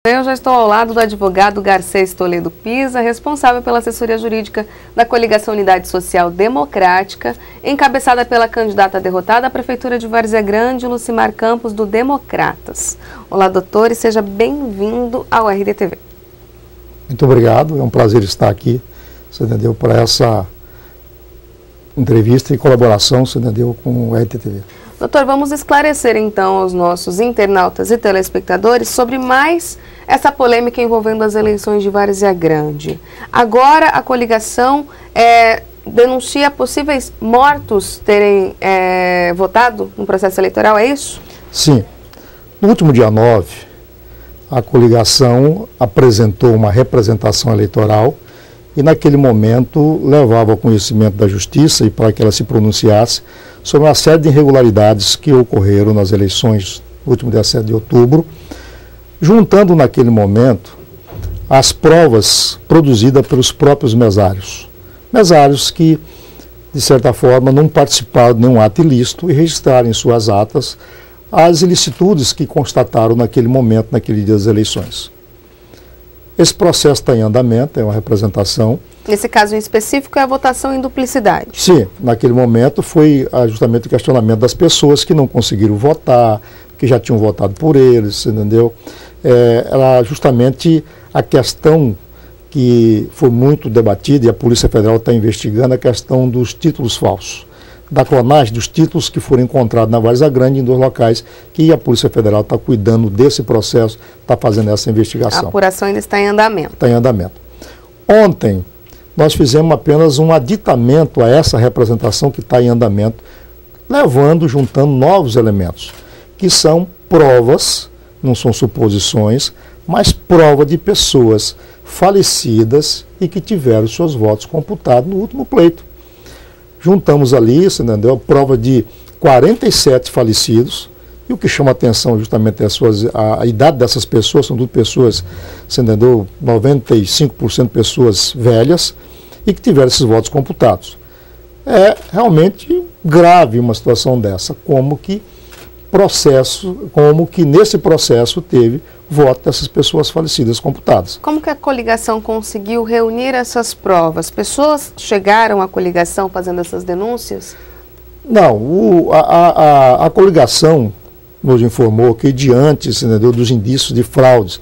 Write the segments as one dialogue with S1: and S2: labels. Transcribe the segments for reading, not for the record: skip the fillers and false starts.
S1: Eu já estou ao lado do advogado Garcês Toledo Pisa, responsável pela assessoria jurídica da coligação Unidade Social Democrática, encabeçada pela candidata derrotada à Prefeitura de Várzea Grande, Lucimar Campos, do Democratas. Olá, doutor, e seja bem-vindo ao RDTV.
S2: Muito obrigado, é um prazer estar aqui, você entendeu, para essa entrevista e colaboração, você entendeu, com o RDTV.
S1: Doutor, vamos esclarecer então aos nossos internautas e telespectadores sobre mais essa polêmica envolvendo as eleições de Várzea Grande. Agora a coligação denuncia possíveis mortos terem votado no processo eleitoral, é isso?
S2: Sim. No último dia 9, a coligação apresentou uma representação eleitoral e naquele momento levava ao conhecimento da Justiça e para que ela se pronunciasse sobre uma série de irregularidades que ocorreram nas eleições no último dia 7 de outubro, juntando naquele momento as provas produzidas pelos próprios mesários. Mesários que, de certa forma, não participaram de nenhum ato ilícito e registraram em suas atas as ilicitudes que constataram naquele momento, naquele dia das eleições. Esse processo está em andamento, é uma representação.
S1: Nesse caso em específico é a votação em duplicidade. Sim,
S2: naquele momento foi justamente o questionamento das pessoas que não conseguiram votar, que já tinham votado por eles, entendeu? Era justamente a questão que foi muito debatida e a Polícia Federal está investigando, a questão dos títulos falsos, da clonagem dos títulos que foram encontrados na Várzea Grande em 2 locais, que a Polícia Federal está cuidando desse processo, está fazendo essa investigação.
S1: A apuração ainda está em andamento.
S2: Está em andamento. Ontem, nós fizemos apenas um aditamento a essa representação que está em andamento, juntando novos elementos, que são provas, não são suposições, mas prova de pessoas falecidas e que tiveram seus votos computados no último pleito. Juntamos ali, você entendeu, a prova de 47 falecidos, e o que chama atenção justamente é a idade dessas pessoas, são tudo pessoas, você entendeu, 95% como velhas, e que tiveram esses votos computados. É realmente grave uma situação dessa, como que nesse processo teve voto dessas pessoas falecidas computadas.
S1: Como que a coligação conseguiu reunir essas provas? Pessoas chegaram à coligação fazendo essas denúncias?
S2: Não, a coligação nos informou que diante, entendeu, dos indícios de fraudes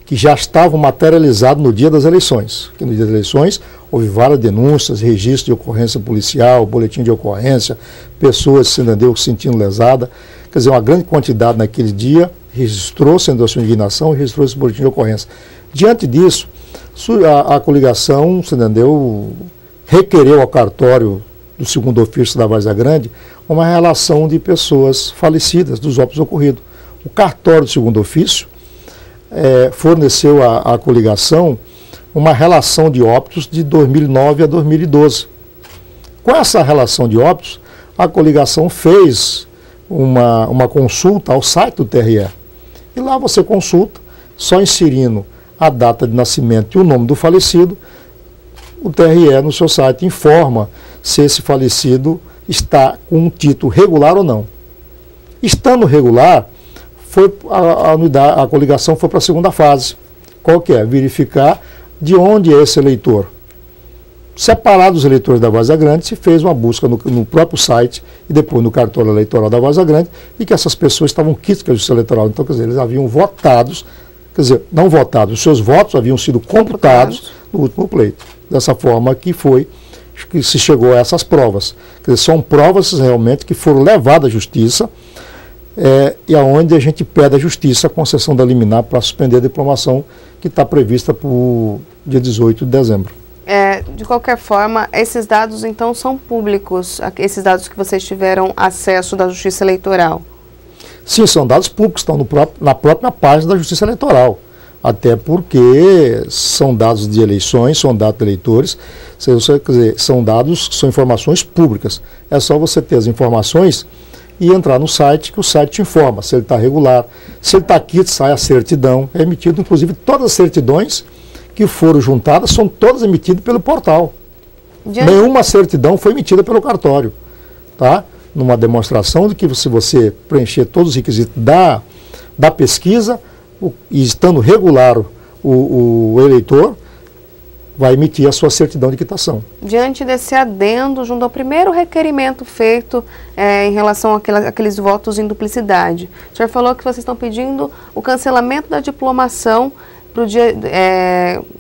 S2: que já estavam materializados no dia das eleições, que no dia das eleições houve várias denúncias, registro de ocorrência policial, boletim de ocorrência, pessoas, entendeu, se sentindo lesada, quer dizer, uma grande quantidade naquele dia registrou sendo a sua indignação e registrou esse boletim de ocorrência. Diante disso, a coligação, entendeu, requereu ao cartório do 2º ofício da Várzea Grande uma relação de pessoas falecidas dos óbitos ocorridos. O cartório do 2º ofício forneceu à coligação uma relação de óbitos de 2009 a 2012. Com essa relação de óbitos, a coligação fez uma consulta ao site do TRE. E lá você consulta, só inserindo a data de nascimento e o nome do falecido, o TRE no seu site informa se esse falecido está com um título regular ou não. Estando regular, a coligação foi para a 2ª fase. Qual que é? Verificar de onde é esse eleitor. Separado os eleitores da Várzea Grande, se fez uma busca no próprio site e depois no cartório eleitoral da Várzea Grande, e que essas pessoas estavam quites com a Justiça Eleitoral. Então, quer dizer, eles haviam votados, quer dizer, não votados, os seus votos haviam sido computados no último pleito. Dessa forma que se chegou a essas provas. Quer dizer, são provas realmente que foram levadas à Justiça, e aonde a gente pede à Justiça a concessão da liminar para suspender a diplomação que está prevista para o dia 18 de dezembro.
S1: De qualquer forma, esses dados então são públicos, esses dados que vocês tiveram acesso da Justiça Eleitoral?
S2: Sim, são dados públicos, estão na própria página da Justiça Eleitoral. Até porque são dados de eleições, são dados de eleitores, quer dizer, são informações públicas. É só você ter as informações e entrar no site, que o site te informa se ele está regular, se ele está aqui, sai a certidão, é emitido, inclusive todas as certidões que foram juntadas são todas emitidas pelo portal. Nenhuma certidão foi emitida pelo cartório, tá? Numa demonstração de que se você preencher todos os requisitos da pesquisa, e estando regular o eleitor, vai emitir a sua certidão de quitação.
S1: Diante desse adendo, junto ao primeiro requerimento feito em relação àqueles votos em duplicidade, o senhor falou que vocês estão pedindo o cancelamento da diplomação pro dia,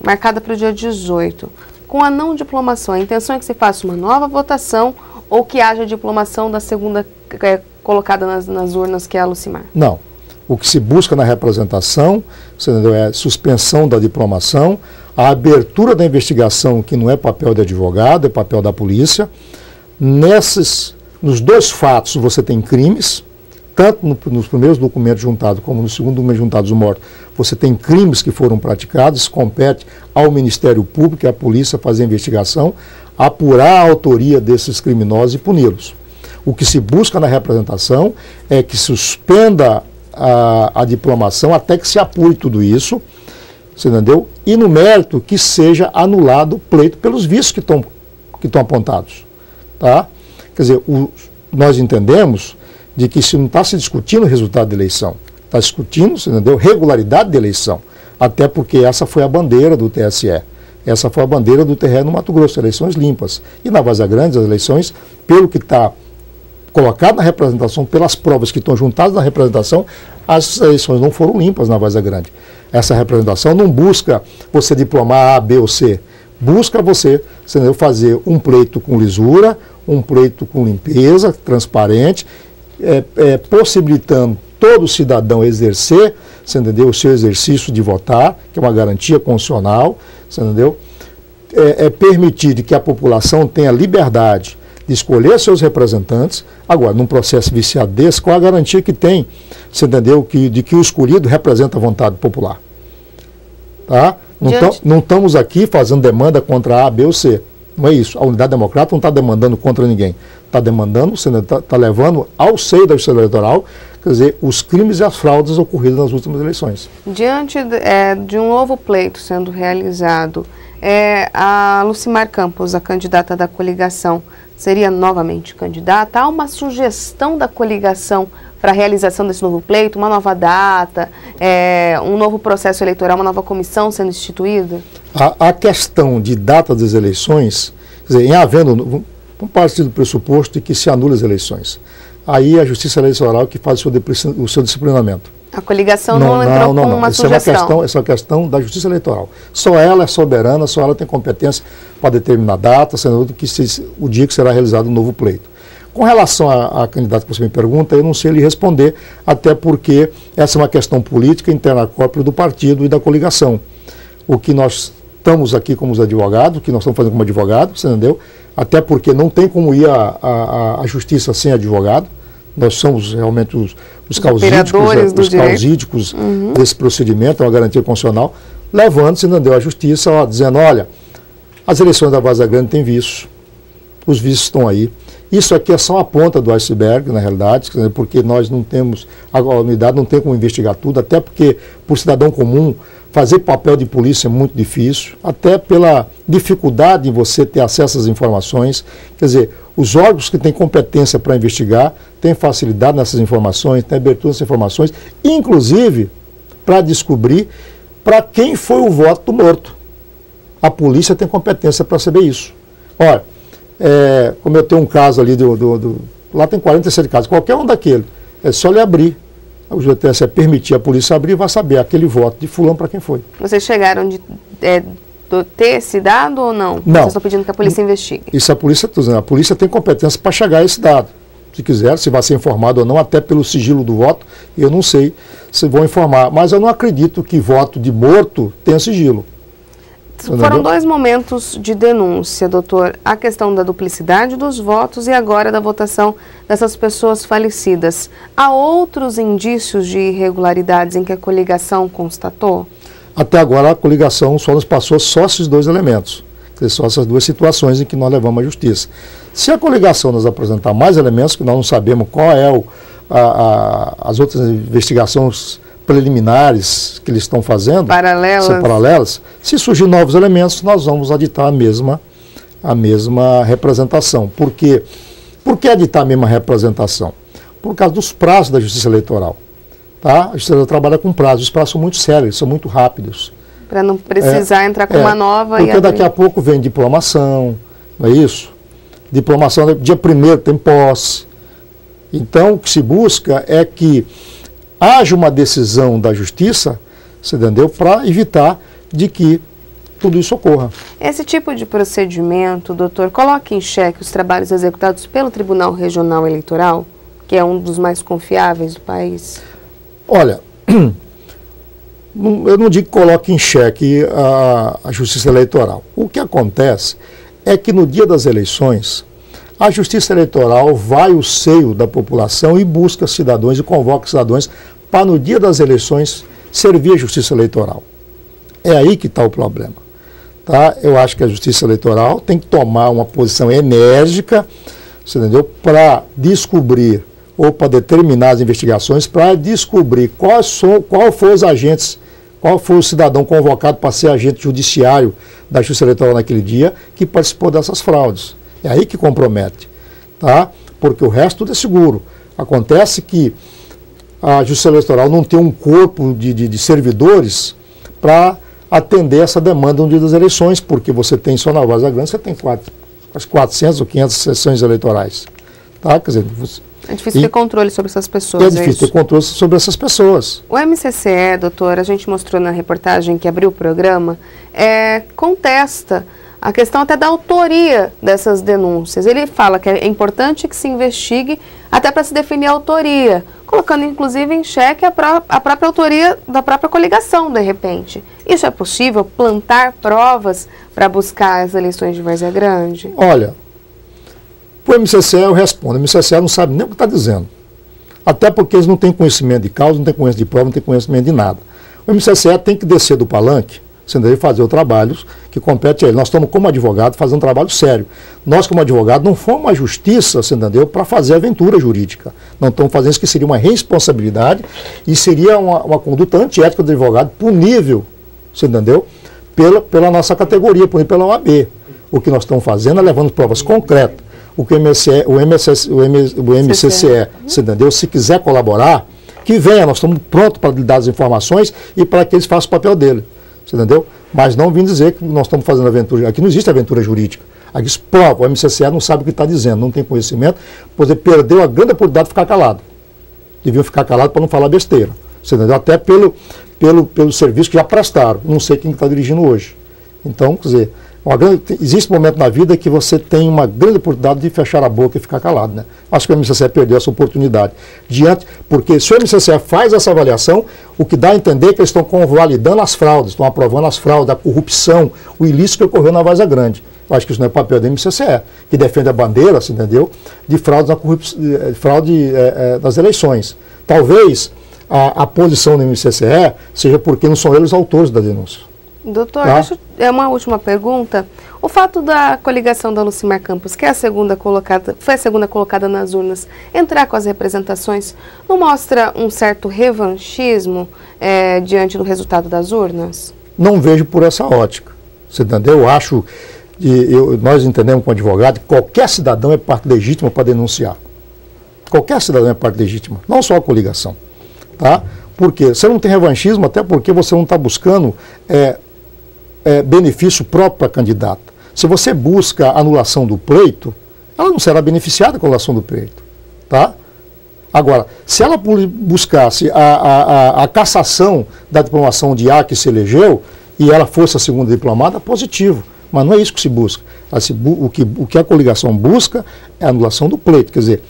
S1: marcada para o dia 18. Com a não diplomação, a intenção é que se faça uma nova votação ou que haja diplomação da segunda colocada nas urnas, que é a Lucimar?
S2: Não. O que se busca na representação, é suspensão da diplomação, a abertura da investigação, que não é papel de advogado, é papel da polícia. Nos dois fatos você tem crimes, tanto nos primeiros documentos juntados como no segundo documento juntados mortos, você tem crimes que foram praticados, compete ao Ministério Público e à polícia fazer a investigação, apurar a autoria desses criminosos e puni-los. O que se busca na representação é que suspenda a diplomação até que se apure tudo isso, você entendeu? E no mérito que seja anulado o pleito pelos vícios que estão apontados. Tá? Quer dizer, nós entendemos de que se não está se discutindo o resultado da eleição, está discutindo, você entendeu? Regularidade da eleição, até porque essa foi a bandeira do TSE. Essa foi a bandeira do TRE no Mato Grosso, eleições limpas. E na Várzea Grande, as eleições, pelo que está colocado na representação, pelas provas que estão juntadas na representação, as eleições não foram limpas na Várzea Grande. Essa representação não busca você diplomar A, B ou C. Busca você fazer um pleito com lisura, um pleito com limpeza, transparente, possibilitando todo cidadão exercer, você entendeu, o seu exercício de votar, que é uma garantia constitucional, você entendeu? Permitir que a população tenha liberdade de escolher seus representantes. Agora, num processo viciado desse, qual a garantia que tem, você entendeu, de que o escolhido representa a vontade popular? Tá? Não estamos aqui fazendo demanda contra A, B ou C. Não é isso. A Unidade Democrata não está demandando contra ninguém. Está demandando, está levando ao seio da Justiça Eleitoral, quer dizer, os crimes e as fraudes ocorridas nas últimas eleições.
S1: Diante de um novo pleito sendo realizado, a Lucimar Campos, a candidata da coligação, seria novamente candidata? Há uma sugestão da coligação para a realização desse novo pleito, uma nova data, um novo processo eleitoral, uma nova comissão sendo instituída?
S2: A questão de data das eleições, quer dizer, em havendo, vamos partir do pressuposto de que se anula as eleições. Aí a Justiça Eleitoral que faz o seu disciplinamento.
S1: A coligação não entrou com uma sugestão?
S2: Essa é uma questão da Justiça Eleitoral. Só ela é soberana, só ela tem competência para determinar a data, sendo o dia que será realizado o novo pleito. Com relação à candidata que você me pergunta, eu não sei lhe responder, até porque essa é uma questão política interna própria do partido e da coligação. O que nós estamos aqui como os advogados, o que nós estamos fazendo como advogados, entendeu? Até porque não tem como ir à justiça sem advogado. Nós somos realmente os causídicos desse procedimento, é uma garantia constitucional, levando-se, entendeu, à justiça, dizendo, olha, as eleições da Várzea Grande têm vícios, os vícios estão aí. Isso aqui é só a ponta do iceberg, na realidade, porque nós não temos, a unidade não tem como investigar tudo, até porque, por cidadão comum, fazer papel de polícia é muito difícil, até pela dificuldade em você ter acesso às informações. Quer dizer, os órgãos que têm competência para investigar têm facilidade nessas informações, têm abertura nessas informações, inclusive para descobrir para quem foi o voto do morto. A polícia tem competência para saber isso. Olha, como eu tenho um caso ali, lá tem 47 casos, qualquer um daquele, é só ele abrir. O GTS permitir a polícia abrir, vai saber aquele voto de fulano para quem foi.
S1: Vocês chegaram de ter esse dado ou não?
S2: Não.
S1: Vocês estão pedindo que a polícia investigue?
S2: Isso a polícia tem competência para chegar a esse dado. Se quiser, se vai ser informado ou não, até pelo sigilo do voto, eu não sei se vão informar. Mas eu não acredito que voto de morto tenha sigilo.
S1: Foram dois momentos de denúncia, doutor. A questão da duplicidade dos votos e agora da votação dessas pessoas falecidas. Há outros indícios de irregularidades em que a coligação constatou?
S2: Até agora a coligação só nos passou só esses dois elementos. Só essas duas situações em que nós levamos à justiça. Se a coligação nos apresentar mais elementos, que nós não sabemos qual é as outras investigações preliminares que eles estão fazendo, paralelas, se surgir novos elementos, nós vamos aditar a mesma representação. Por quê? Por que aditar a mesma representação? Por causa dos prazos da Justiça Eleitoral. Tá? A Justiça Eleitoral trabalha com prazos, os prazos são muito sérios, são muito rápidos.
S1: Para não precisar entrar com uma nova...
S2: Porque daqui a pouco vem diplomação, não é isso? Diplomação, dia 1º tem posse. Então, o que se busca é que haja uma decisão da Justiça, você entendeu, para evitar de que tudo isso ocorra.
S1: Esse tipo de procedimento, doutor, coloca em xeque os trabalhos executados pelo Tribunal Regional Eleitoral, que é um dos mais confiáveis do país?
S2: Olha, eu não digo que coloque em xeque a Justiça Eleitoral. O que acontece é que no dia das eleições, a Justiça Eleitoral vai ao seio da população e busca cidadãos e convoca cidadãos para no dia das eleições servir a Justiça Eleitoral. É aí que está o problema. Tá? Eu acho que a Justiça Eleitoral tem que tomar uma posição enérgica, você entendeu? Para descobrir ou para determinar as investigações, para descobrir qual foi os agentes, qual foi o cidadão convocado para ser agente judiciário da Justiça Eleitoral naquele dia que participou dessas fraudes. É aí que compromete, tá? Porque o resto tudo é seguro. Acontece que a Justiça Eleitoral não tem um corpo de servidores para atender essa demanda no dia das eleições, porque você tem só na Várzea Grande, você tem quase 400 ou 500 sessões eleitorais. Tá? Quer dizer,
S1: é difícil ter controle sobre essas pessoas.
S2: É difícil ter controle sobre essas pessoas.
S1: O MCCE, doutor, a gente mostrou na reportagem que abriu o programa, contesta a questão até da autoria dessas denúncias. Ele fala que é importante que se investigue até para se definir a autoria, colocando inclusive em xeque a própria autoria da própria coligação, de repente. Isso é possível? Plantar provas para buscar as eleições de Várzea Grande?
S2: Olha, para o MCCE eu respondo, o MCCE não sabe nem o que está dizendo. Até porque eles não têm conhecimento de causa, não têm conhecimento de prova, não têm conhecimento de nada. O MCCE tem que descer do palanque, sendo ele fazer o trabalho que compete a ele. Nós estamos, como advogado, fazendo um trabalho sério. Nós, como advogado, não fomos à justiça, você entendeu, para fazer aventura jurídica. Não estamos fazendo isso, que seria uma responsabilidade e seria uma conduta antiética do advogado punível, você entendeu, pela nossa categoria, pela OAB. O que nós estamos fazendo é levando provas concretas. O que o MCCE, você entendeu, se quiser colaborar, que venha, nós estamos prontos para lhe dar as informações e para que eles façam o papel dele. Você entendeu? Mas não vim dizer que nós estamos fazendo aventura. Aqui não existe aventura jurídica. Aqui se prova, o MCCE não sabe o que está dizendo, não tem conhecimento, pois ele perdeu a grande oportunidade de ficar calado. Deviam ficar calado para não falar besteira. Você entendeu? Até pelo serviço que já prestaram. Não sei quem está dirigindo hoje. Então, quer dizer, existe um momento na vida que você tem uma grande oportunidade de fechar a boca e ficar calado, né? Acho que o MCCE perdeu essa oportunidade. Porque se o MCCE faz essa avaliação, o que dá a entender é que eles estão convalidando as fraudes, estão aprovando as fraudes, a corrupção, o ilícito que ocorreu na Várzea Grande. Eu acho que isso não é papel do MCCE, que defende a bandeira, você entendeu, de fraude das eleições. Talvez a posição do MCCE seja porque não são eles os autores da denúncia.
S1: Doutor, é uma última pergunta. O fato da coligação da Lucimar Campos, que é foi a segunda colocada nas urnas, entrar com as representações, não mostra um certo revanchismo diante do resultado das urnas? Não
S2: vejo por essa ótica. Você entendeu? Eu acho, nós entendemos como advogado, que qualquer cidadão é parte legítima para denunciar. Qualquer cidadão é parte legítima, não só a coligação. Tá? Porque você não tem revanchismo, até porque você não está buscando benefício próprio para a candidata. Se você busca a anulação do pleito, ela não será beneficiada com a anulação do pleito. Tá? Agora, se ela buscasse a cassação da diplomação de A que se elegeu e ela fosse a segunda diplomada, positivo. Mas não é isso que se busca. O que a coligação busca é a anulação do pleito, quer dizer,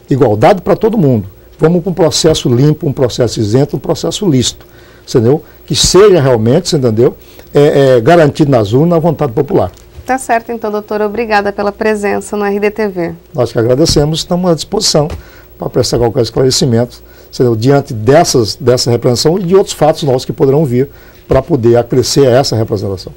S2: igualdade para todo mundo. Vamos para um processo limpo, um processo isento, um processo lícito, entendeu? Que seja realmente, você entendeu, garantido nas urnas a vontade popular.
S1: Tá certo, então, doutora. Obrigada pela presença no RDTV.
S2: Nós que agradecemos, estamos à disposição para prestar qualquer esclarecimento, entendeu? Diante dessa representação e de outros fatos novos que poderão vir para poder acrescer essa representação.